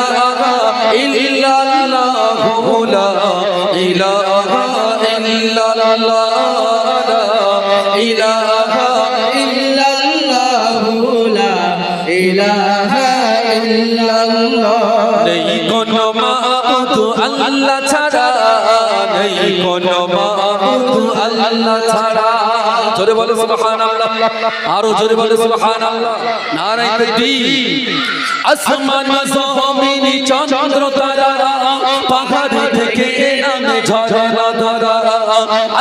ইলাহা ইল্লাল্লাহু লা ইলাহা ইল্লাল্লাহ লা ইলাহা ইল্লাল্লাহু লা ইলাহা ইল্লাল্লাহ নেই কোনো মাবুদ আল্লাহ ছাড়া নেই কোনো মাবুদ আল্লাহ ছাড়া জোরে বলো সুবহানাল্লাহ আরো জোরে বলো সুবহানাল্লাহ নারায়ে তাকবীর আসমান জমিন চন্দ্র তারা পাহাড় থেকে নামে ঝরনা ধারা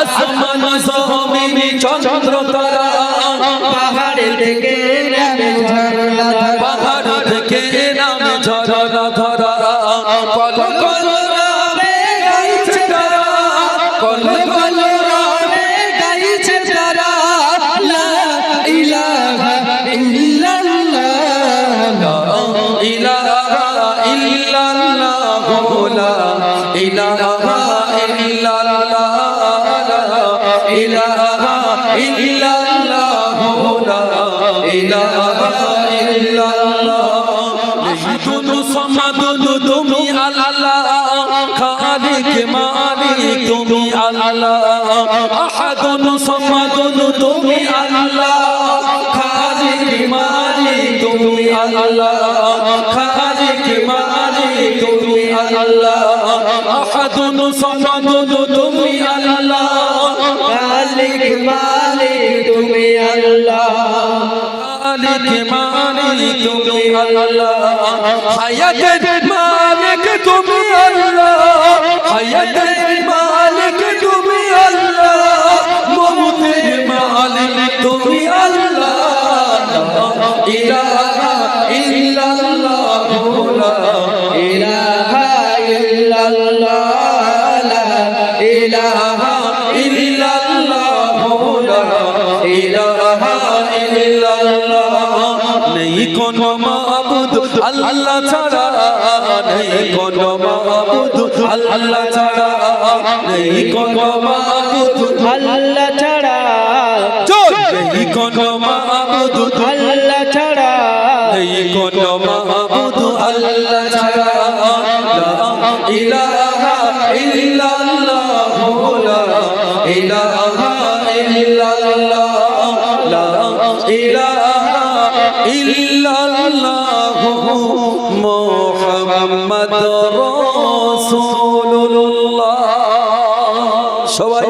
আসমান জমিন চন্দ্র তারা পাহাড় থেকে নামে ঝরনা ধারা পাহাড় থেকে নামে ঝরনা ধারা কল কল রবে গাইছে তারা কল কল রবে গাইছে তারা লা ইলাহা ইল্লাল্লাহ লা ইলাহা ইল্লাল্লাহু লা ইলাহা ইল্লাল্লাহ লা ইলাহা ইল্লাল্লাহু লা ইলাহা ইল্লাল্লাহ নাহিদুন সামাদুন তুমি আল্লাহ খালিক মালিক তুমি আল্লাহ আহাদুন সামাদুন তুমি আল্লাহ খালিক মালিক তুমি আল্লাহ খালিক মালিক তুমি আল্লাহ আহাদুন সামাদুন তুমি আল্লাহ খালিক মালিক তুমি আল্লাহ খালিক মালিক তুমি আল্লাহ হায়াতের মালিক তুমি আল্লাহ হায়াতের মালিক তুমি আল্লাহ মউতের মালিক তুমি আল্লাহ ইলাহা ইল্লাল্লাহ লা ইলাহা ইল্লাল্লাহ লা ইলাহা ইল্লাল্লাহ লা ইলাহা ইল্লাল্লাহ নেই কোনো মাবুদ আল্লাহ ছাড়া নেই কোনো মাবুদ আল্লাহ ছাড়া নেই কোনো মাবুদ আল্লাহ ছাড়া নেই কোনো মাবুদ আল্লাহ ছাড়া নেই কোনো মাবুদ আল্লাহ ছাড়া লা ইলাহা ইল্লাল্লাহ লা ইলাহা ইল্লাল্লাহ লা ইলাহা ইল্লাল্লাহ মুহাম্মাদুর রাসূলুল্লাহ সবাই